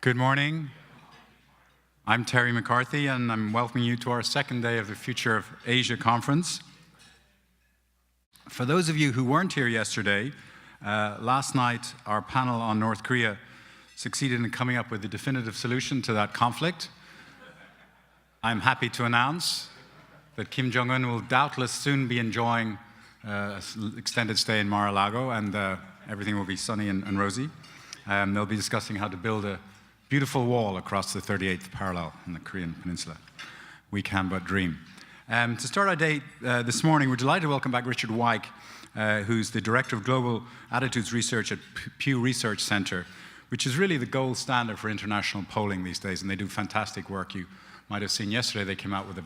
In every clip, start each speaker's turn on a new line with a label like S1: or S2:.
S1: Good morning. I'm Terry McCarthy, and I'm welcoming you to our second day of the Future of Asia conference. For those of you who weren't here yesterday, last night our panel on North Korea succeeded in coming up with a definitive solution to that conflict. I'm happy to announce that Kim Jong-un will doubtless soon be enjoying an extended stay in Mar-a-Lago, and everything will be sunny and rosy. They'll be discussing how to build a beautiful wall across the 38th parallel in the Korean peninsula. We can but dream. To start our day this morning, we're delighted to welcome back Richard Wike, who's the Director of Global Attitudes Research at Pew Research Center, which is really the gold standard for international polling these days, and they do fantastic work. You might have seen yesterday they came out with a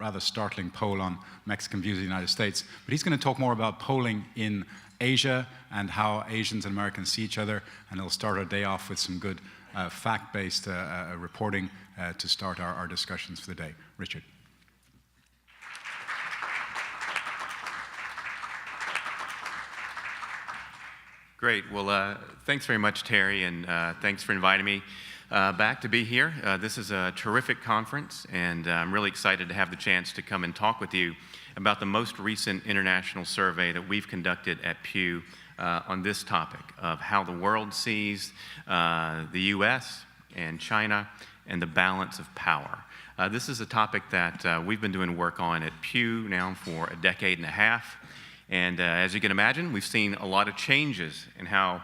S1: rather startling poll on Mexican views of the United States. But he's going to talk more about polling in Asia and how Asians and Americans see each other, and he'll start our day off with some good fact-based reporting to start our discussions for the day. Richard.
S2: Great. Well, thanks very much, Terry, and thanks for inviting me back to be here. This is a terrific conference, and I'm really excited to have the chance to come and talk with you about the most recent international survey that we've conducted at Pew on this topic of how the world sees the U.S. and China and the balance of power. This is a topic that we've been doing work on at Pew now for a decade and a half. And as you can imagine, we've seen a lot of changes in how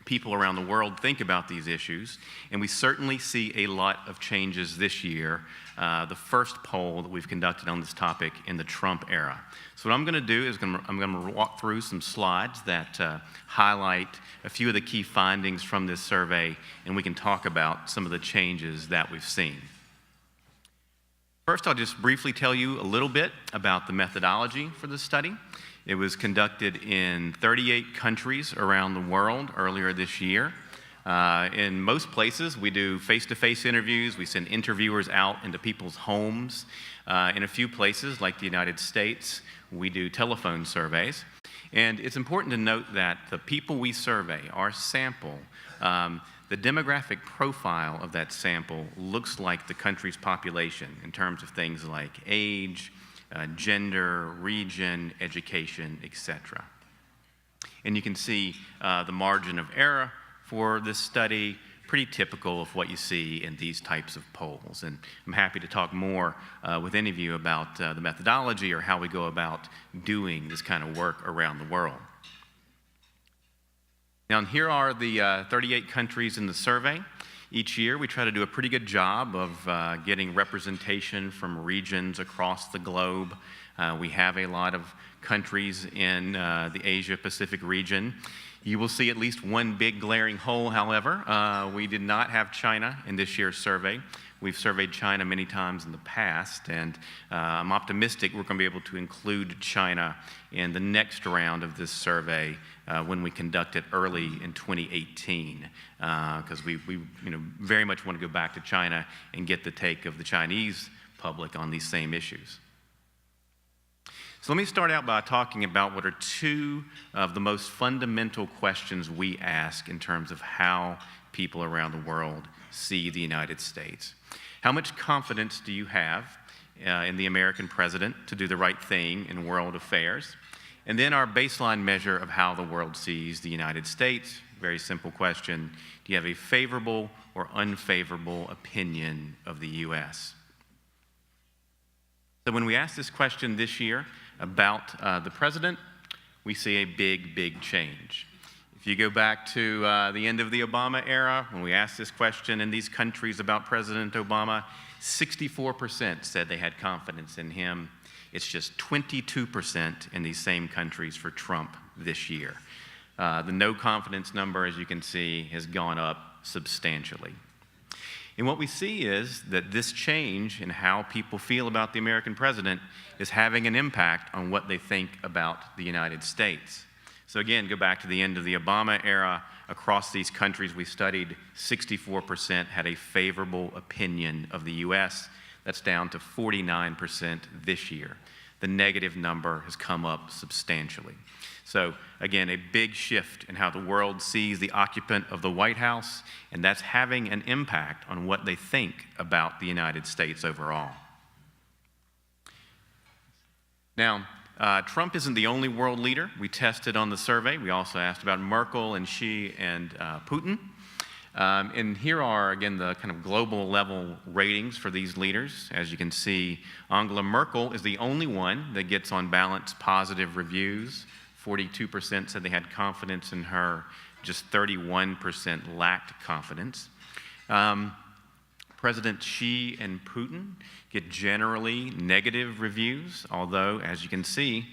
S2: people around the world think about these issues. And we certainly see a lot of changes this year, the first poll that we've conducted on this topic in the Trump era. So what I'm going to do is I'm going to walk through some slides that highlight a few of the key findings from this survey, and we can talk about some of the changes that we've seen. First, I'll just briefly tell you a little bit about the methodology for this study. It was conducted in 38 countries around the world earlier this year. In most places, we do face-to-face interviews. We send interviewers out into people's homes. In a few places, like the United States, we do telephone surveys. And it's important to note that the people we survey, our sample, the demographic profile of that sample looks like the country's population in terms of things like age, gender, region, education, etc. And you can see the margin of error for this study, pretty typical of what you see in these types of polls. And I'm happy to talk more with any of you about the methodology or how we go about doing this kind of work around the world. Now, here are the 38 countries in the survey. Each year, we try to do a pretty good job of getting representation from regions across the globe. We have a lot of countries in the Asia-Pacific region. You will see at least one big glaring hole, however. We did not have China in this year's survey. We've surveyed China many times in the past, and I'm optimistic we're going to be able to include China in the next round of this survey when we conduct it early in 2018, because we very much want to go back to China and get the take of the Chinese public on these same issues. So let me start out by talking about what are two of the most fundamental questions we ask in terms of how people around the world see the United States. How much confidence do you have in the American president to do the right thing in world affairs? And then our baseline measure of how the world sees the United States. Very simple question. Do you have a favorable or unfavorable opinion of the U.S.? So when we ask this question this year about the president, we see a big change. If you go back to the end of the Obama era, when we asked this question in these countries about President Obama, 64% said they had confidence in him. It's just 22% in these same countries for Trump this year. The no confidence number, as you can see, has gone up substantially. And what we see is that this change in how people feel about the American president is having an impact on what they think about the United States. So again, go back to the end of the Obama era. Across these countries we studied, 64% had a favorable opinion of the U.S. That's down to 49% this year. the negative number has come up substantially. So again, a big shift in how the world sees the occupant of the White House, and that's having an impact on what they think about the United States overall. Now, Trump isn't the only world leader we tested on the survey. We also asked about Merkel and Xi and Putin. And here are, again, the kind of global level ratings for these leaders. As you can see, Angela Merkel is the only one that gets on balance positive reviews. 42% said they had confidence in her, just 31% lacked confidence. President Xi and Putin get generally negative reviews, although, as you can see,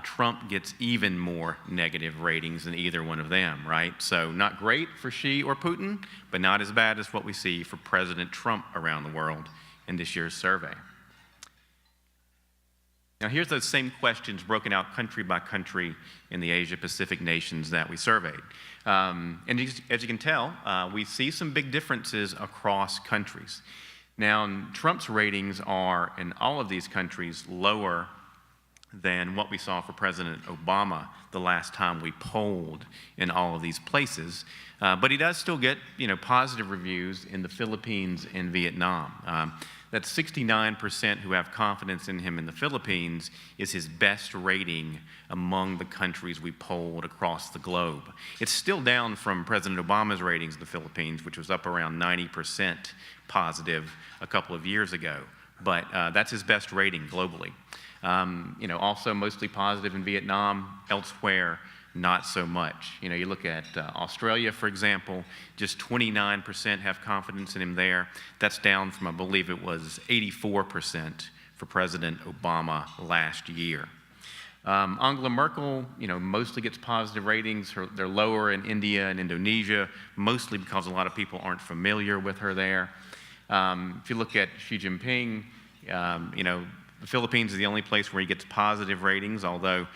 S2: Trump gets even more negative ratings than either one of them, right? So not great for Xi or Putin, but not as bad as what we see for President Trump around the world in this year's survey. Now here's those same questions broken out country by country in the Asia-Pacific nations that we surveyed. And as you can tell, we see some big differences across countries. Now, Trump's ratings are, in all of these countries, lower than what we saw for President Obama the last time we polled in all of these places. But he does still get, positive reviews in the Philippines and Vietnam. That 69% who have confidence in him in the Philippines is his best rating among the countries we polled across the globe. It's still down from President Obama's ratings in the Philippines, which was up around 90% positive a couple of years ago. But that's his best rating globally. Also mostly positive in Vietnam, elsewhere, not so much. You look at Australia, for example, just 29% have confidence in him there. That's down from, I believe it was 84% for President Obama last year. Angela Merkel, mostly gets positive ratings. They're lower in India and Indonesia, mostly because a lot of people aren't familiar with her there. If you look at Xi Jinping, the Philippines is the only place where he gets positive ratings, although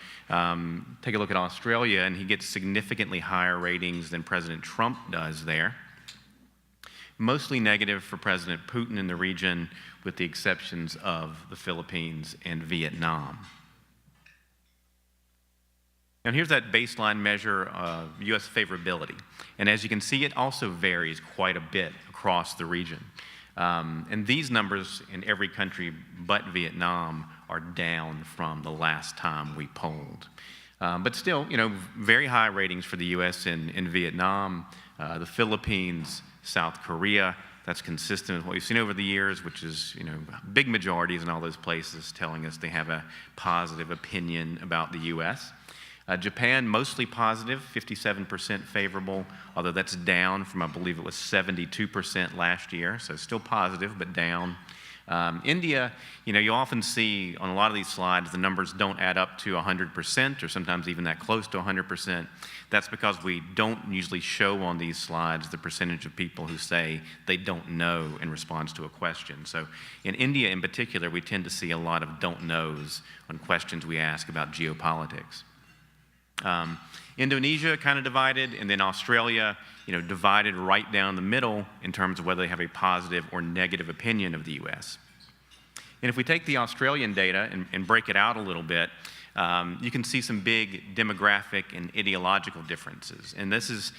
S2: take a look at Australia, and he gets significantly higher ratings than President Trump does there. Mostly negative for President Putin in the region, with the exceptions of the Philippines and Vietnam. Now here's that baseline measure of U.S. favorability. And as you can see, it also varies quite a bit across the region. And these numbers in every country but Vietnam are down from the last time we polled. But still, very high ratings for the U.S. in Vietnam, the Philippines, South Korea. That's consistent with what we've seen over the years, which is, big majorities in all those places telling us they have a positive opinion about the U.S. Japan, mostly positive, 57% favorable, although that's down from, I believe it was 72% last year, so still positive, but down. India, you often see on a lot of these slides, the numbers don't add up to 100%, or sometimes even that close to 100%. That's because we don't usually show on these slides the percentage of people who say they don't know in response to a question. So in India in particular, we tend to see a lot of don't knows on questions we ask about geopolitics. Indonesia kind of divided, and then Australia, divided right down the middle in terms of whether they have a positive or negative opinion of the U.S. And if we take the Australian data and break it out a little bit, you can see some big demographic and ideological differences. And this is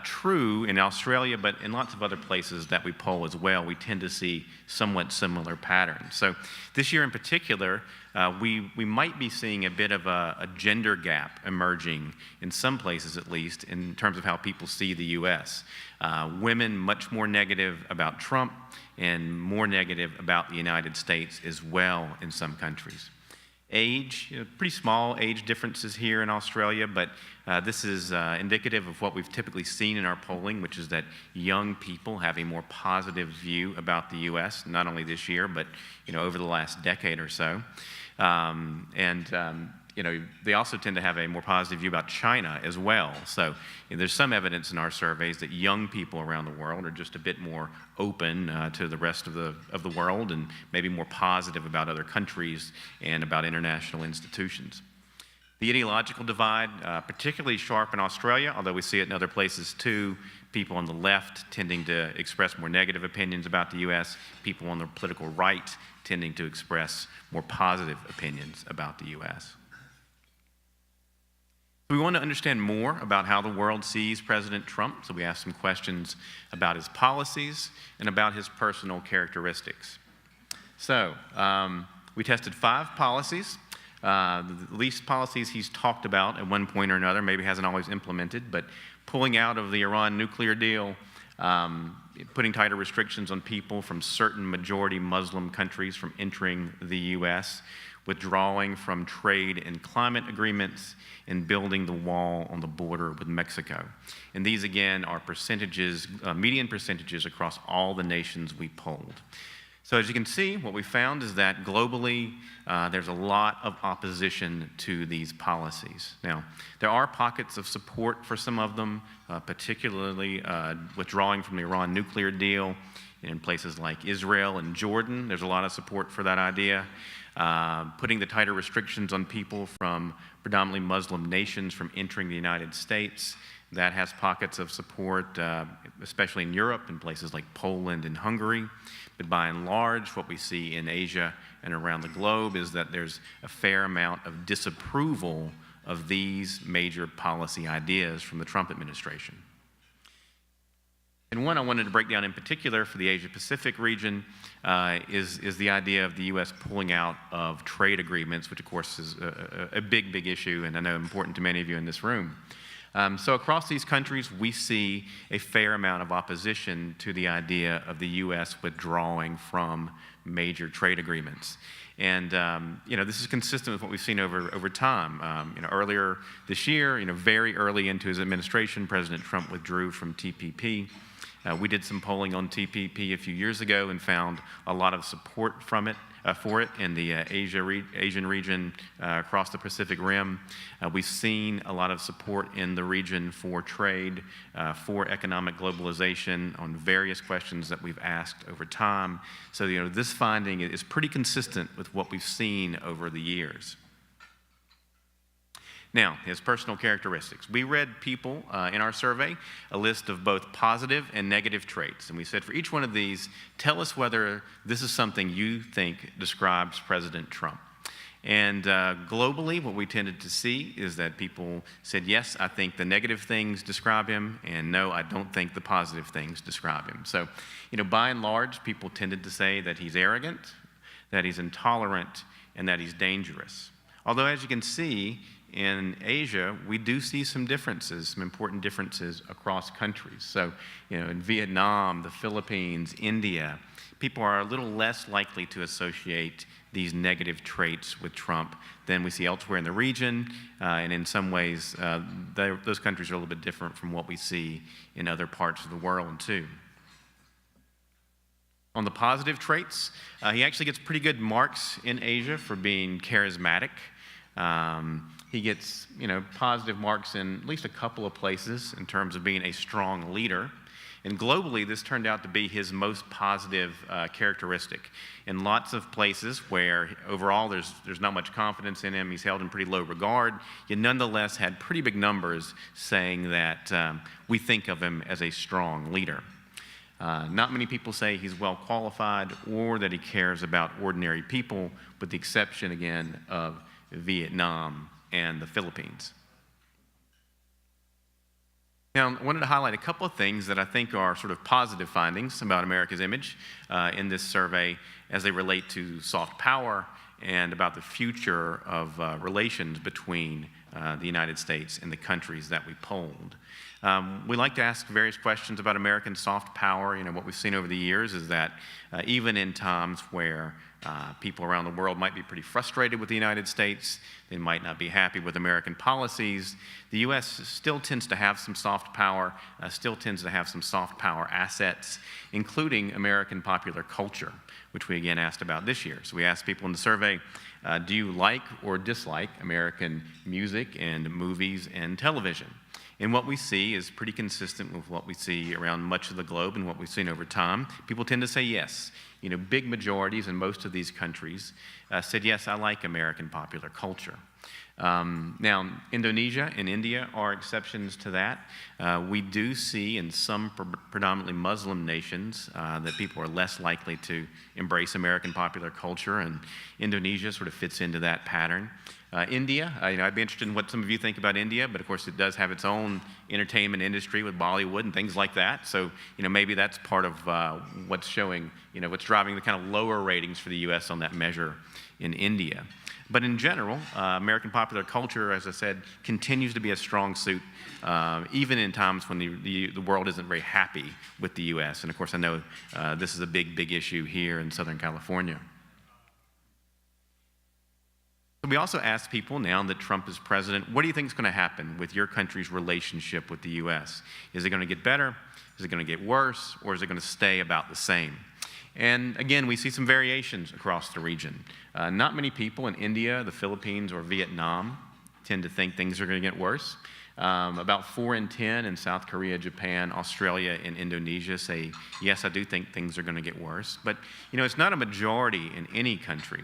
S2: true in Australia, but in lots of other places that we poll as well, we tend to see somewhat similar patterns. So this year in particular, we might be seeing a bit of a gender gap emerging, in some places at least, in terms of how people see the U.S. Women much more negative about Trump and more negative about the United States as well in some countries. Age, pretty small age differences here in Australia, but this is indicative of what we've typically seen in our polling, which is that young people have a more positive view about the U.S., not only this year, but over the last decade or so. They also tend to have a more positive view about China as well. So there's some evidence in our surveys that young people around the world are just a bit more open to the rest of the world, and maybe more positive about other countries and about international institutions. The ideological divide, particularly sharp in Australia, although we see it in other places too. People on the left tending to express more negative opinions about the U.S., people on the political right tending to express more positive opinions about the U.S. We want to understand more about how the world sees President Trump, so we asked some questions about his policies and about his personal characteristics. So, we tested 5 policies. The least policies he's talked about at one point or another, maybe hasn't always implemented, but pulling out of the Iran nuclear deal, putting tighter restrictions on people from certain majority Muslim countries from entering the U.S., withdrawing from trade and climate agreements, and building the wall on the border with Mexico. And these, again, are percentages, median percentages across all the nations we polled. So as you can see, what we found is that globally, there's a lot of opposition to these policies. Now, there are pockets of support for some of them, particularly withdrawing from the Iran nuclear deal in places like Israel and Jordan. There's a lot of support for that idea. Putting the tighter restrictions on people from predominantly Muslim nations from entering the United States. That has pockets of support, especially in Europe, in places like Poland and Hungary. But by and large, what we see in Asia and around the globe is that there's a fair amount of disapproval of these major policy ideas from the Trump administration. And one I wanted to break down in particular for the Asia-Pacific region is the idea of the U.S. pulling out of trade agreements, which of course is a big, big issue, and I know important to many of you in this room. So across these countries, we see a fair amount of opposition to the idea of the U.S. withdrawing from major trade agreements. And this is consistent with what we've seen over time. Earlier this year, very early into his administration, President Trump withdrew from TPP. We did some polling on TPP a few years ago and found a lot of support for it in the Asian region across the Pacific Rim. We've seen a lot of support in the region for trade, for economic globalization on various questions that we've asked over time. So this finding is pretty consistent with what we've seen over the years. Now, his personal characteristics. We read people in our survey a list of both positive and negative traits. And we said for each one of these, tell us whether this is something you think describes President Trump. And globally, what we tended to see is that people said, yes, I think the negative things describe him, and no, I don't think the positive things describe him. So, by and large, people tended to say that he's arrogant, that he's intolerant, and that he's dangerous. Although, as you can see, in Asia, we do see some differences, some important differences across countries. So, in Vietnam, the Philippines, India, people are a little less likely to associate these negative traits with Trump than we see elsewhere in the region. And in some ways, those countries are a little bit different from what we see in other parts of the world, too. On the positive traits, he actually gets pretty good marks in Asia for being charismatic. He gets, positive marks in at least a couple of places in terms of being a strong leader. And globally, this turned out to be his most positive characteristic. In lots of places where overall there's not much confidence in him, he's held in pretty low regard, he nonetheless had pretty big numbers saying that we think of him as a strong leader. Not many people say he's well qualified or that he cares about ordinary people, with the exception, again, of Vietnam and the Philippines. Now, I wanted to highlight a couple of things that I think are sort of positive findings about America's image in this survey as they relate to soft power and about the future of relations between the United States and the countries that we polled. We like to ask various questions about American soft power. What we've seen over the years is that even in times where people around the world might be pretty frustrated with the United States, they might not be happy with American policies, the U.S. still tends to have some soft power, still tends to have some soft power assets, including American popular culture, which we again asked about this year. So we asked people in the survey, do you like or dislike American music and movies and television? And what we see is pretty consistent with what we see around much of the globe and what we've seen over time. People tend to say yes. Big majorities in most of these countries said, yes, I like American popular culture. Now, Indonesia and India are exceptions to that. We do see in some predominantly Muslim nations that people are less likely to embrace American popular culture, and Indonesia sort of fits into that pattern. India, I'd be interested in what some of you think about India, but of course it does have its own entertainment industry with Bollywood and things like that. So, maybe that's part of what's showing, what's driving the kind of lower ratings for the U.S. on that measure in India. But in general, American popular culture, as I said, continues to be a strong suit, even in times when the world isn't very happy with the U.S. And of course, I know this is a big issue here in Southern California. So we also ask people now that Trump is president, what do you think is going to happen with your country's relationship with the U.S.? Is it going to get better? Is it going to get worse? Or is it going to stay about the same? And again, we see some variations across the region. Not many people in India, the Philippines, or Vietnam tend to think things are going to get worse. About 4 in 10 in South Korea, Japan, Australia, and Indonesia say, yes, I do think things are going to get worse. But, it's not a majority in any country.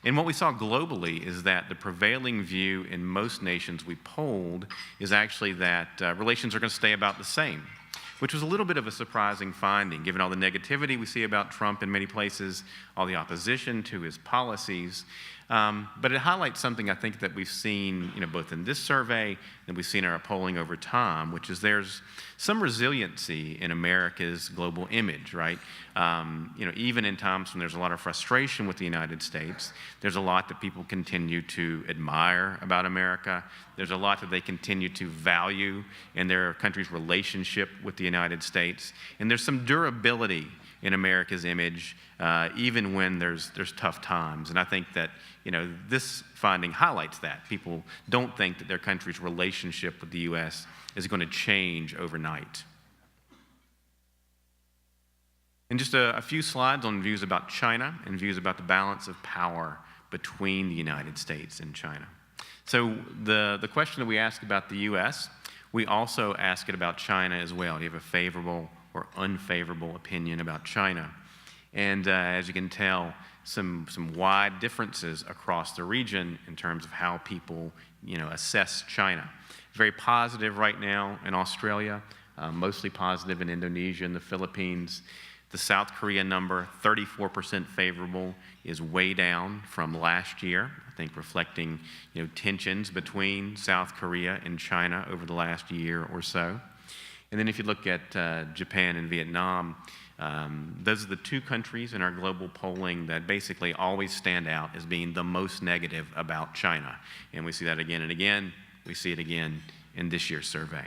S2: And what we saw globally is that the prevailing view in most nations we polled is actually that relations are going to stay about the same, which was a little bit of a surprising finding, given all the negativity we see about Trump in many places, all the opposition to his policies. But it highlights something I think that we've seen, both in this survey and we've seen in our polling over time, which is there's some resiliency in America's global image, right? Even in times when there's a lot of frustration with the United States, there's a lot that people continue to admire about America. There's a lot that they continue to value in their country's relationship with the United States. And there's some durability in America's image, even when there's tough times. And I think that, this finding highlights that. People don't think that their country's relationship with the U.S. is going to change overnight. And just a few slides on views about China and views about the balance of power between the United States and China. So the question that we ask about the U.S., we also ask it about China as well. Do you have a favorable or unfavorable opinion about China? And as you can tell, some wide differences across the region in terms of how people, assess China. Very positive right now in Australia, mostly positive in Indonesia and the Philippines. The South Korea number, 34% favorable, is way down from last year, I think reflecting, tensions between South Korea and China over the last year or so. And then if you look at Japan and Vietnam, those are the two countries in our global polling that basically always stand out as being the most negative about China. And we see that again and again. We see it again in this year's survey.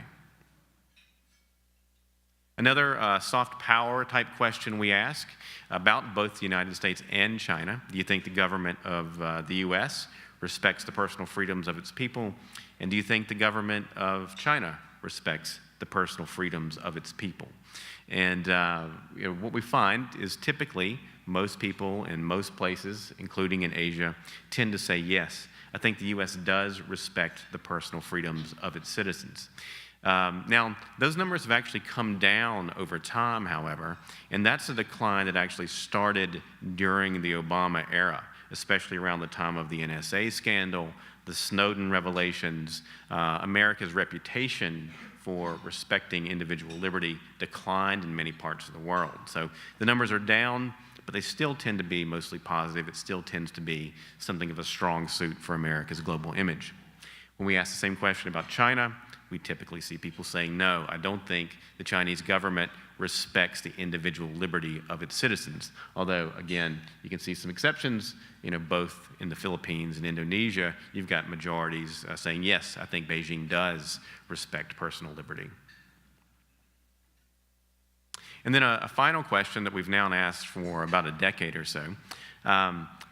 S2: Another soft power type question we ask about both the United States and China. Do you think the government of the U.S. respects the personal freedoms of its people? And do you think the government of China respects the personal freedoms of its people? And what we find is typically most people in most places, including in Asia, tend to say yes. I think the U.S. does respect the personal freedoms of its citizens. Now, those numbers have actually come down over time, however, and that's a decline that actually started during the Obama era, especially around the time of the NSA scandal, the Snowden revelations. America's reputation for respecting individual liberty declined in many parts of the world. So the numbers are down, but they still tend to be mostly positive. It still tends to be something of a strong suit for America's global image. When we ask the same question about China, we typically see people saying, no, I don't think the Chinese government respects the individual liberty of its citizens. Although, again, you can see some exceptions, both in the Philippines and Indonesia, you've got majorities saying, yes, I think Beijing does respect personal liberty. And then a final question that we've now asked for about a decade or so.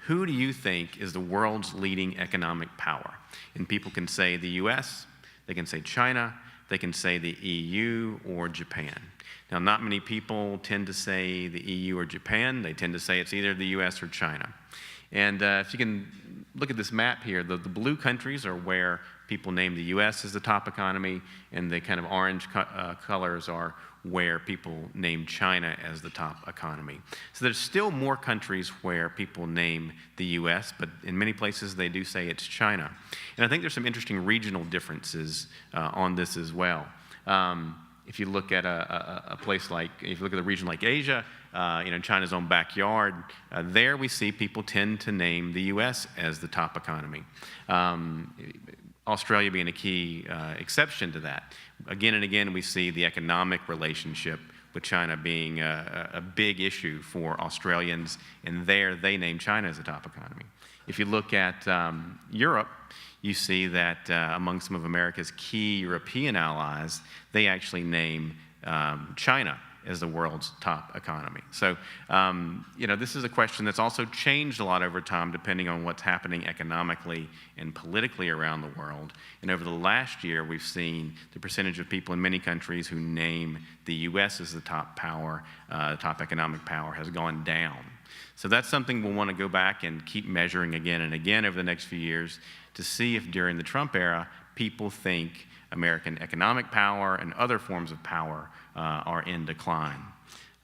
S2: Who do you think is the world's leading economic power? And people can say the US, they can say China, they can say the EU or Japan. Now, not many people tend to say the EU or Japan. They tend to say it's either the US or China. And if you can look at this map here, the blue countries are where people name the U.S. as the top economy, and the kind of orange colors are where people name China as the top economy. So there's still more countries where people name the U.S., but in many places they do say it's China. And I think there's some interesting regional differences on this as well. If you look at a place like, if you look at a region like Asia, China's own backyard, there we see people tend to name the U.S. as the top economy. Australia being a key exception to that. Again and again, we see the economic relationship with China being a big issue for Australians, and there they name China as the top economy. If you look at Europe, you see that among some of America's key European allies, they actually name China as the world's top economy. So, this is a question that's also changed a lot over time depending on what's happening economically and politically around the world. And over the last year, we've seen the percentage of people in many countries who name the U.S. as the top power, top economic power, has gone down. So that's something we'll want to go back and keep measuring again and again over the next few years to see if during the Trump era, people think American economic power and other forms of power are in decline.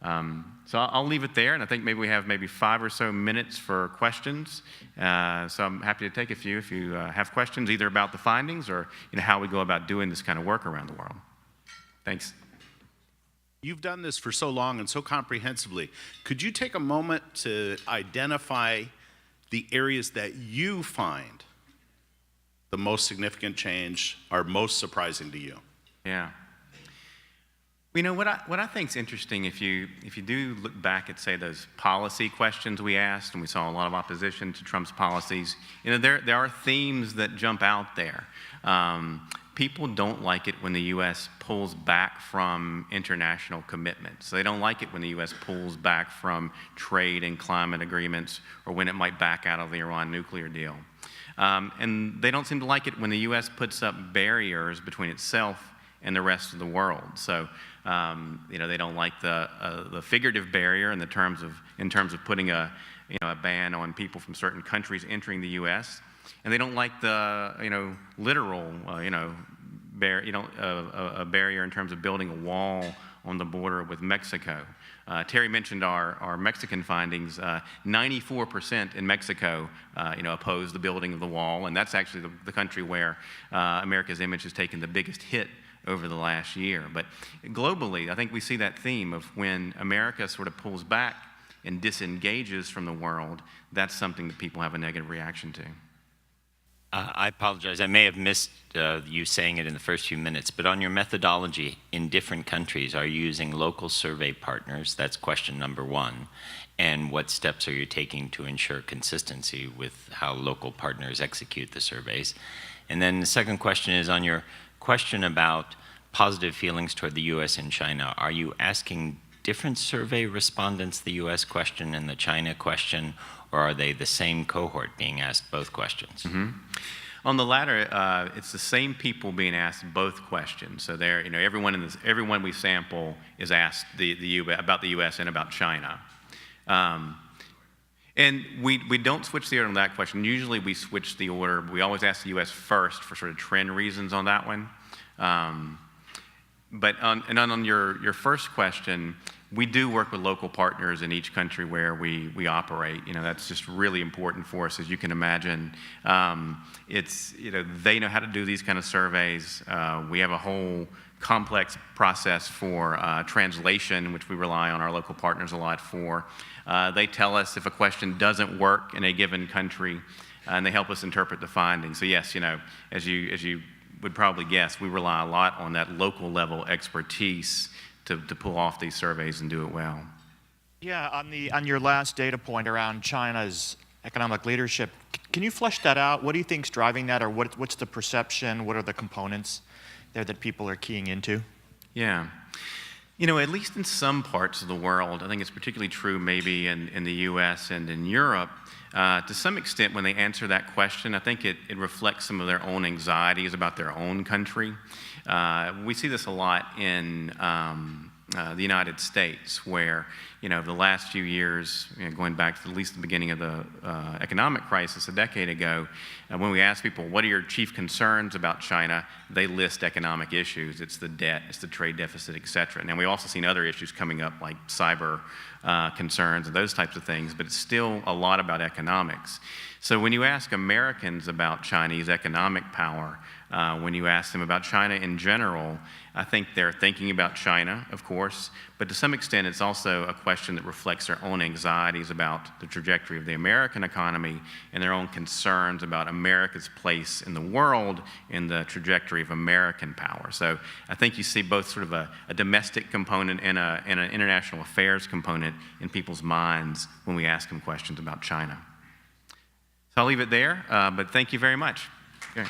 S2: So I'll leave it there, and I think maybe we have 5 or so minutes for questions. So I'm happy to take a few if you have questions, either about the findings or how we go about doing this kind of work around the world. Thanks.
S3: You've done this for so long and so comprehensively. Could you take a moment to identify the areas that you find the most significant change are most surprising to you?
S2: Yeah. What I think is interesting, if you do look back at, say, those policy questions we asked, and we saw a lot of opposition to Trump's policies, there are themes that jump out there. People don't like it when the U.S. pulls back from international commitments. They don't like it when the U.S. pulls back from trade and climate agreements, or when it might back out of the Iran nuclear deal. And they don't seem to like it when the U.S. puts up barriers between itself and the rest of the world. So, they don't like the figurative barrier in terms of putting a ban on people from certain countries entering the U.S. And they don't like the literal a barrier in terms of building a wall on the border with Mexico. Terry mentioned our Mexican findings. 94% in Mexico, oppose the building of the wall, and that's actually the country where America's image has taken the biggest hit over the last year. But globally, I think we see that theme of when America sort of pulls back and disengages from the world, that's something that people have a negative reaction to.
S4: I apologize. I may have missed you saying it in the first few minutes, but on your methodology in different countries, are you using local survey partners? That's question number one. And what steps are you taking to ensure consistency with how local partners execute the surveys? And then the second question is on your question about positive feelings toward the U.S. and China. Are you asking different survey respondents the U.S. question and the China question, or are they the same cohort being asked both questions?
S2: Mm-hmm. On the latter, it's the same people being asked both questions. So there, everyone we sample is asked about the U.S. and about China. And we don't switch the order on that question. Usually we switch the order. We always ask the U.S. first for sort of trend reasons on that one. But on your first question, we do work with local partners in each country where we operate. That's just really important for us, as you can imagine. They know how to do these kind of surveys. We have a whole complex process for translation, which we rely on our local partners a lot for. They tell us if a question doesn't work in a given country, and they help us interpret the findings. So yes, as you would probably guess, we rely a lot on that local level expertise to pull off these surveys and do it well.
S5: Yeah, on your last data point around China's economic leadership, can you flesh that out? What do you think's driving that, or what's the perception? What are the components there that people are keying into?
S2: Yeah. At least in some parts of the world, I think it's particularly true maybe in the U.S. and in Europe, to some extent when they answer that question, I think it reflects some of their own anxieties about their own country. We see this a lot in the United States, where the last few years, going back to at least the beginning of the economic crisis a decade ago, when we ask people, what are your chief concerns about China, they list economic issues. It's the debt, it's the trade deficit, et cetera. Now, we've also seen other issues coming up like cyber concerns and those types of things, but it's still a lot about economics. So when you ask Americans about Chinese economic power, when you ask them about China in general, I think they're thinking about China, of course, but to some extent it's also a question that reflects their own anxieties about the trajectory of the American economy and their own concerns about America's place in the world and the trajectory of American power. So I think you see both sort of a domestic component and an international affairs component in people's minds when we ask them questions about China. So I'll leave it there, but thank you very much. Okay.